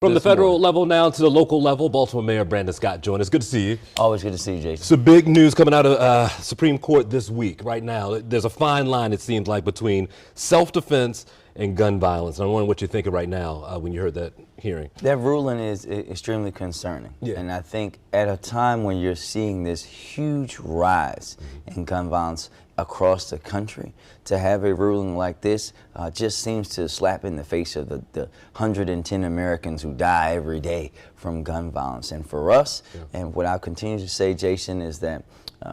From the federal level now to the local level, Baltimore Mayor Brandon Scott joined us. Good to see you. Always good to see you, Jason. So big news coming out of Supreme Court this week. Right now, there's a fine line, it seems like, between self-defense and gun violence. I'm wondering what you're thinking right now when you heard that hearing. That ruling is extremely concerning. Yeah. And I think at a time when you're seeing this huge rise in gun violence across the country, to have a ruling like this just seems to slap in the face of the 110 Americans who die every day from gun violence. And for us, and what I'll continue to say, Jason, is that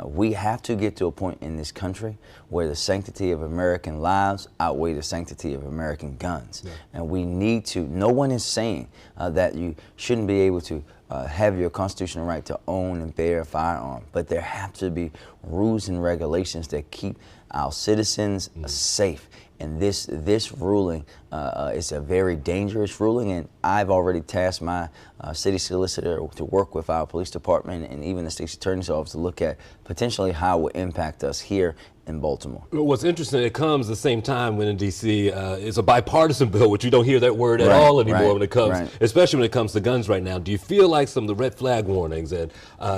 we have to get to a point in this country where the sanctity of American lives outweigh the sanctity of American guns. And we need to, no one is saying that you shouldn't be able to have your constitutional right to own and bear a firearm, but there have to be rules and regulations that keep our citizens safe. And this ruling is a very dangerous ruling, and I've already tasked my city solicitor to work with our police department and even the state attorney's office to look at potentially how it will impact us here in Baltimore. What's interesting, it comes the same time when in D.C. It's a bipartisan bill, which you don't hear that word at all anymore when it comes, especially when it comes to guns right now. Do you feel like some of the red flag warnings and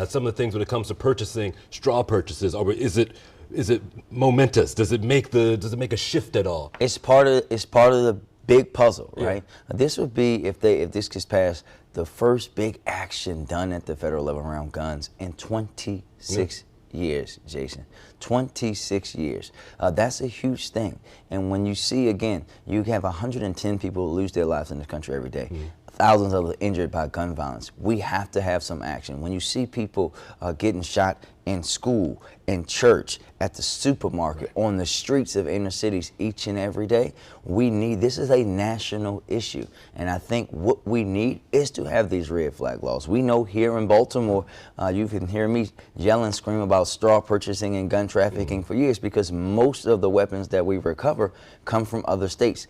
some of the things when it comes to purchasing straw purchases, or is it momentous? Does it make a shift at all? It's part of the big puzzle, right? This would be, if this gets passed, the first big action done at the federal level around guns in 26 years, Jason. 26 years. That's a huge thing. And when you see, again, you have 110 people who lose their lives in this country every day. Thousands of them injured by gun violence. We have to have some action. When you see people getting shot in school, in church, at the supermarket, on the streets of inner cities each and every day, this is a national issue. And I think what we need is to have these red flag laws. We know here in Baltimore, you can hear me yell and scream about straw purchasing and gun trafficking for years, because most of the weapons that we recover come from other states.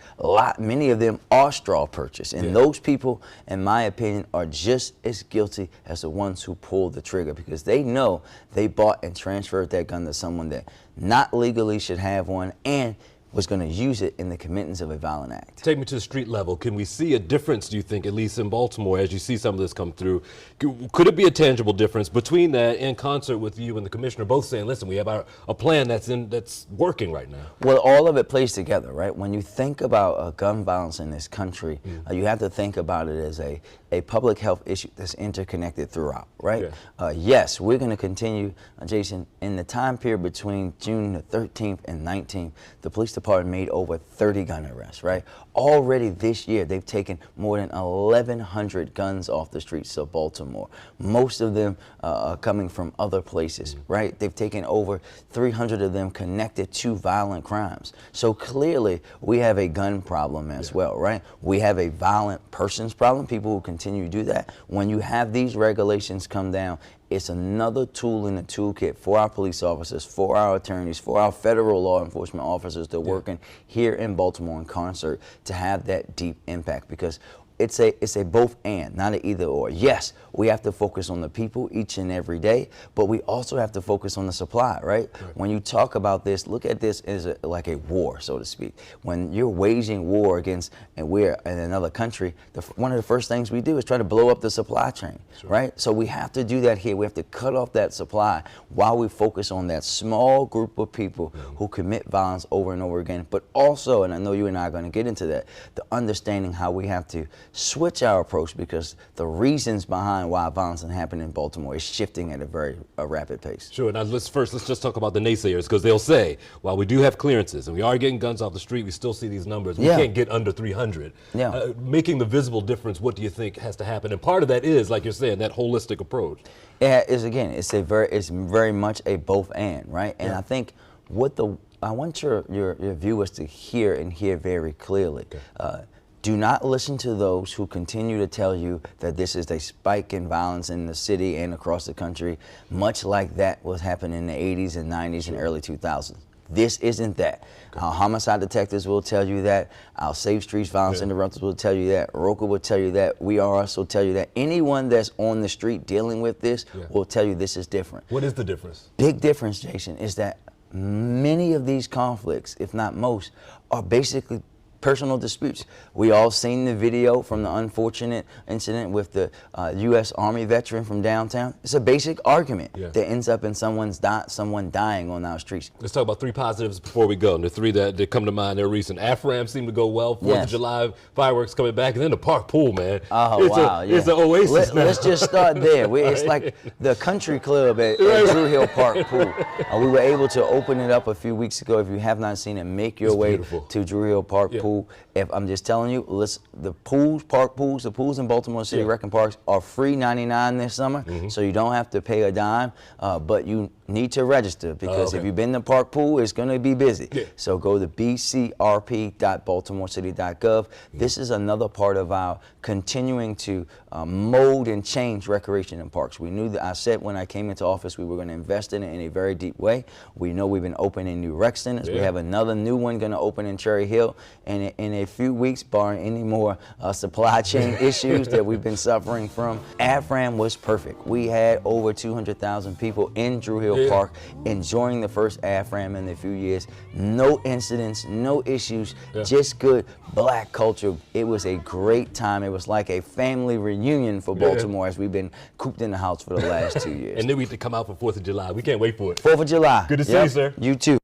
Many of them are straw purchased, and those people, in my opinion, are just as guilty as the ones who pulled the trigger, because they know they bought and transferred that gun to someone that not legally should have one and was going to use it in the committance of a violent act. Take me to the street level. Can we see a difference, do you think, at least in Baltimore, as you see some of this come through? Could it be a tangible difference between that, in concert with you and the commissioner both saying, listen, we have a plan that's working right now? Well, all of it plays together, right? When you think about gun violence in this country, you have to think about it as a public health issue that's interconnected throughout, right? Yes, we're going to continue, Jason, in the time period between June the 13th and 19th, the police department made over 30 gun arrests, right? Already this year, they've taken more than 1,100 guns off the streets of Baltimore. Most of them are coming from other places, right? They've taken over 300 of them connected to violent crimes. So clearly, we have a gun problem as well, right? We have a violent persons problem, people who continue to do that. When you have these regulations come down, it's another tool in the toolkit for our police officers, for our attorneys, for our federal law enforcement officers that are working here in Baltimore in concert to have that deep impact, because it's a both and, not an either or. Yes, we have to focus on the people each and every day, but we also have to focus on the supply, right? When you talk about this, look at this as like a war, so to speak. When you're waging war against, and we're in another country, one of the first things we do is try to blow up the supply chain, right? So we have to do that here. We have to cut off that supply while we focus on that small group of people who commit violence over and over again, but also, and I know you and I are going to get into that, the understanding how we have to switch our approach, because the reasons behind why violence is happening in Baltimore is shifting at a very rapid pace. Sure. Now let's just talk about the naysayers, because they'll say, while we do have clearances and we are getting guns off the street, we still see these numbers. We can't get under 300. Making the visible difference, what do you think has to happen? And part of that is, like you're saying, that holistic approach. Yeah, it's very much a both and, right? And I think I want your viewers to hear very clearly. Do not listen to those who continue to tell you that this is a spike in violence in the city and across the country, much like that was happening in the 80s and 90s and early 2000s. This isn't that. Our homicide detectives will tell you that. Our Safe Streets violence interrupters will tell you that. ROCA will tell you that. We RS will tell you that. Anyone that's on the street dealing with this will tell you this is different. What is the difference? Big difference, Jason, is that many of these conflicts, if not most, are basically personal disputes. We all seen the video from the unfortunate incident with the U.S. Army veteran from downtown. It's a basic argument that ends up in someone dying on our streets. Let's talk about 3 positives before we go. And the 3 that come to mind, they're recent. AFRAM seemed to go well. 4th of July fireworks coming back, and then the park pool, man. Oh, wow. It's an oasis now. Let's just start there. It's like the country club at Drew Hill Park Pool. We were able to open it up a few weeks ago. If you have not seen it, make your way to Drew Hill Park Pool. If I'm just telling you, the pools in Baltimore City Rec and Parks are free $99 this summer, so you don't have to pay a dime, but you need to register because if you've been to Park Pool, it's going to be busy. So go to bcrp.baltimorecity.gov. This is another part of our continuing to mold and change recreation in parks. We knew that I said when I came into office we were going to invest in it in a very deep way. We know we've been opening new rec centers. We have another new one going to open in Cherry Hill, and in a few weeks, barring any more supply chain issues that we've been suffering from, AFRAM was perfect. We had over 200,000 people in Drew Hill Park enjoying the first AFRAM in a few years. No incidents, no issues, just good black culture. It was a great time. It was like a family reunion for Baltimore as we've been cooped in the house for the last 2 years. And then we have to come out for 4th of July. We can't wait for it. 4th of July. Good to see you, sir. You too.